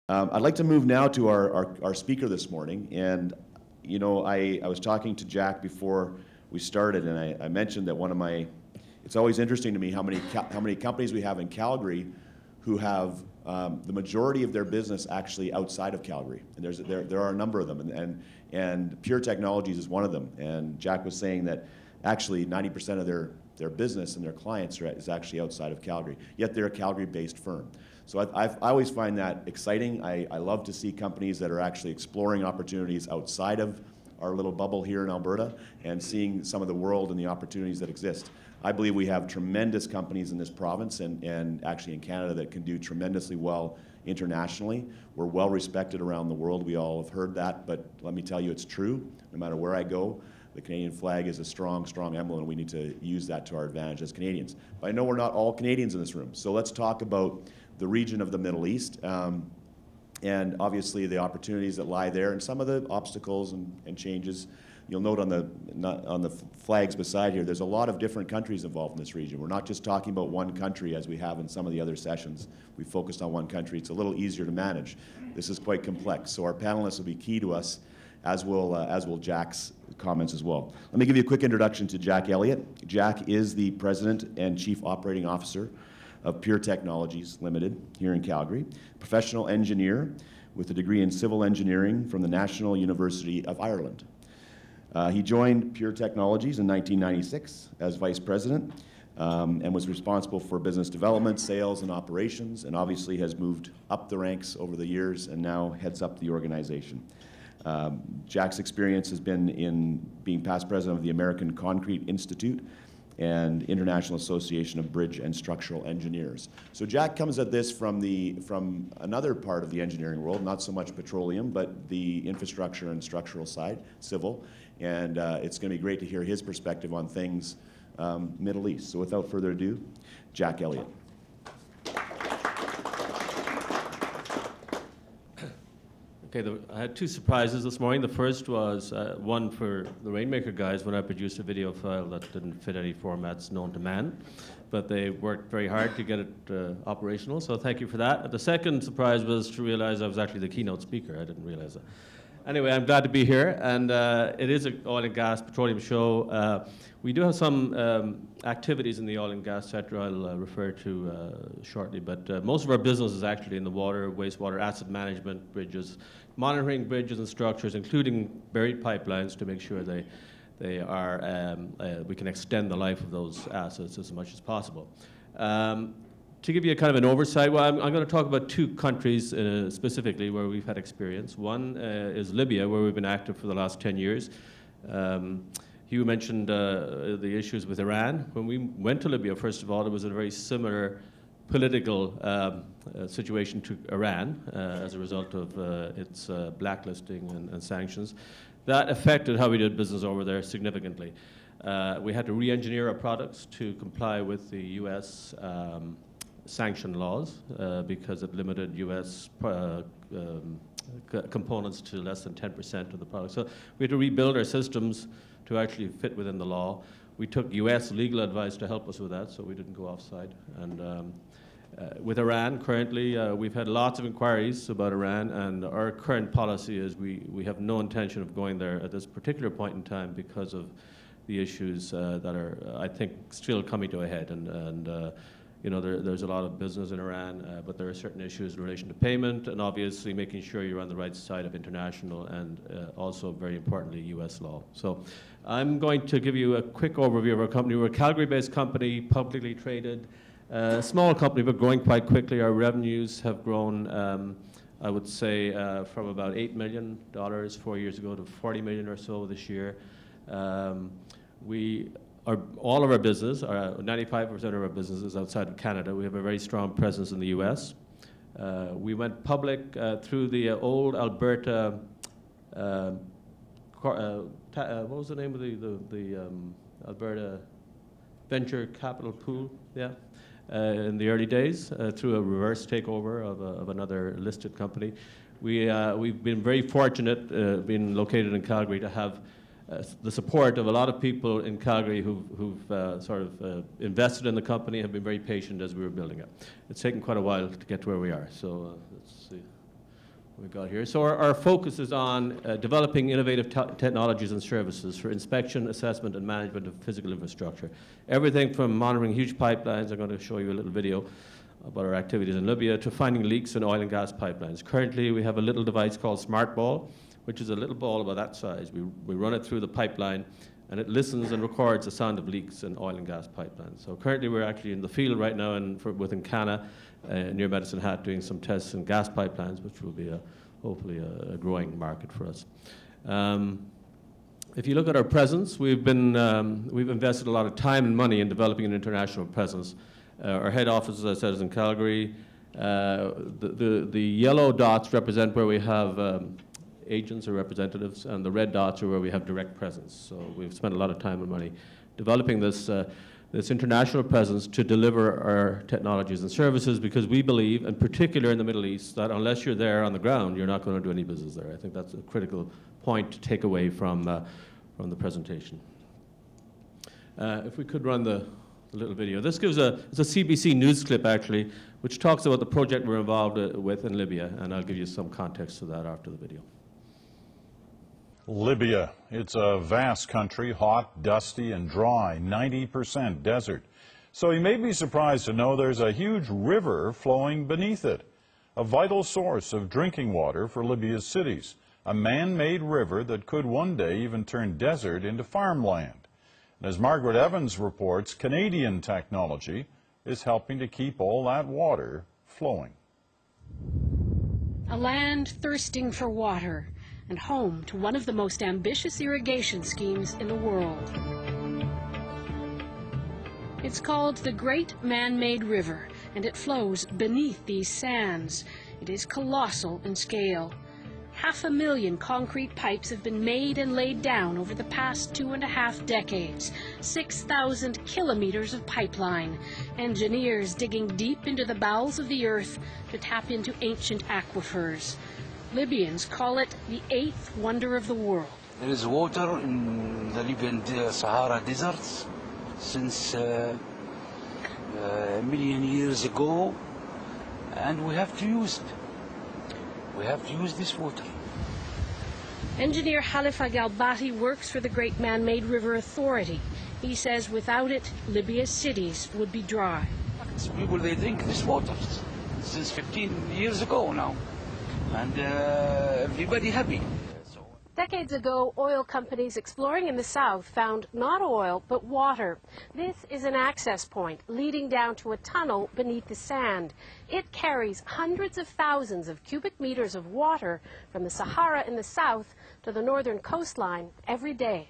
I'd like to move now to our speaker this morning. And, you know, I was talking to Jack before we started, and I mentioned that one of my, it's always interesting to me how many companies we have in Calgary who have the majority of their business actually outside of Calgary. And there are a number of them, and Pure Technologies is one of them. And Jack was saying that actually 90% of their business and their clients is actually outside of Calgary, yet they're a Calgary-based firm. So I always find that exciting. I love to see companies that are actually exploring opportunities outside of our little bubble here in Alberta and seeing some of the world and the opportunities that exist. I believe we have tremendous companies in this province and actually in Canada that can do tremendously well internationally. We're well respected around the world. We all have heard that, but let me tell you, it's true. No matter where I go, the Canadian flag is a strong, strong emblem, and we need to use that to our advantage as Canadians. But I know we're not all Canadians in this room, so let's talk about the region of the Middle East, and obviously the opportunities that lie there, and some of the obstacles and changes. You'll note on the flags beside here, there's a lot of different countries involved in this region. We're not just talking about one country as we have in some of the other sessions. We focused on one country. It's a little easier to manage. This is quite complex, so our panelists will be key to us, as will Jack's comments as well. Let me give you a quick introduction to Jack Elliott. Jack is the President and Chief Operating Officer of Pure Technologies Limited here in Calgary, professional engineer with a degree in civil engineering from the National University of Ireland. He joined Pure Technologies in 1996 as Vice President and was responsible for business development, sales, and operations, and obviously has moved up the ranks over the years and now heads up the organization. Jack's experience has been in being past president of the American Concrete Institute and International Association of Bridge and Structural Engineers. So Jack comes at this from another part of the engineering world, not so much petroleum, but the infrastructure and structural side, civil, and it's going to be great to hear his perspective on things Middle East. So without further ado, Jack Elliott. Okay, I had two surprises this morning. The first was one for the Rainmaker guys when I produced a video file that didn't fit any formats known to man, but they worked very hard to get it operational, so thank you for that. The second surprise was to realize I was actually the keynote speaker. I didn't realize that. Anyway, I'm glad to be here, and it is an oil and gas petroleum show. We do have some activities in the oil and gas sector I'll refer to shortly, but most of our business is actually in the water, wastewater, asset management, bridges, monitoring bridges and structures, including buried pipelines to make sure they are, we can extend the life of those assets as much as possible. To give you a kind of an oversight, well, I'm going to talk about two countries specifically where we've had experience. One is Libya, where we've been active for the last 10 years. Hugh mentioned the issues with Iran. When we went to Libya, first of all, it was a very similar political situation to Iran as a result of its blacklisting and sanctions. That affected how we did business over there significantly. We had to re-engineer our products to comply with the U.S. sanction laws because it limited U.S. components to less than 10% of the product. So we had to rebuild our systems to actually fit within the law. We took U.S. legal advice to help us with that, so we didn't go offside. And with Iran, currently, we've had lots of inquiries about Iran, and our current policy is we have no intention of going there at this particular point in time because of the issues that are, I think, still coming to a head. And you know, there's a lot of business in Iran, but there are certain issues in relation to payment and obviously making sure you're on the right side of international and also, very importantly, U.S. law. So I'm going to give you a quick overview of our company. We're a Calgary-based company, publicly traded, small company, but growing quite quickly. Our revenues have grown, I would say, from about $8 million 4 years ago to $40 million or so this year. All of our business, 95% of our business is outside of Canada. We have a very strong presence in the U.S. We went public through the old Alberta, what was the name of the Alberta Venture Capital Pool? Yeah, in the early days, through a reverse takeover of another listed company. We've been very fortunate, being located in Calgary, to have the support of a lot of people in Calgary who've sort of invested in the company, have been very patient as we were building it. It's taken quite a while to get to where we are, so let's see. we've got here. So our focus is on developing innovative technologies and services for inspection, assessment, and management of physical infrastructure. Everything from monitoring huge pipelines, I'm going to show you a little video about our activities in Libya, to finding leaks in oil and gas pipelines. Currently, we have a little device called Smart Ball, which is a little ball about that size. We run it through the pipeline, and it listens and records the sound of leaks in oil and gas pipelines. So currently, we're actually in the field right now within Cana, near Medicine Hat, doing some tests in gas pipelines, which will be hopefully a growing market for us. If you look at our presence, we've invested a lot of time and money in developing an international presence. Our head office, as I said, is in Calgary. The yellow dots represent where we have agents or representatives, and the red dots are where we have direct presence. So we've spent a lot of time and money developing this international presence to deliver our technologies and services, because we believe, in particular in the Middle East, that unless you're there on the ground, you're not going to do any business there. I think that's a critical point to take away from the presentation. If we could run the little video. This gives it's a CBC News clip, actually, which talks about the project we're involved with in Libya, and I'll give you some context to that after the video. Libya. It's a vast country, hot, dusty, and dry, 90% desert. So you may be surprised to know there's a huge river flowing beneath it, a vital source of drinking water for Libya's cities, a man-made river that could one day even turn desert into farmland. And as Margaret Evans reports, Canadian technology is helping to keep all that water flowing. A land thirsting for water, and home to one of the most ambitious irrigation schemes in the world. It's called the Great Man-Made River, and it flows beneath these sands. It is colossal in scale. 500,000 concrete pipes have been made and laid down over the past 2.5 decades. 6,000 kilometers of pipeline. Engineers digging deep into the bowels of the earth to tap into ancient aquifers. Libyans call it the 8th wonder of the world. There is water in the Libyan Sahara deserts since a million years ago, and we have to use it. We have to use this water. Engineer Khalifa Galbati works for the Great Man-Made River Authority. He says without it, Libya's cities would be dry. People, they drink this water since 15 years ago now, and everybody happy. Decades ago, oil companies exploring in the south found not oil, but water. This is an access point leading down to a tunnel beneath the sand. It carries hundreds of thousands of cubic meters of water from the Sahara in the south to the northern coastline every day.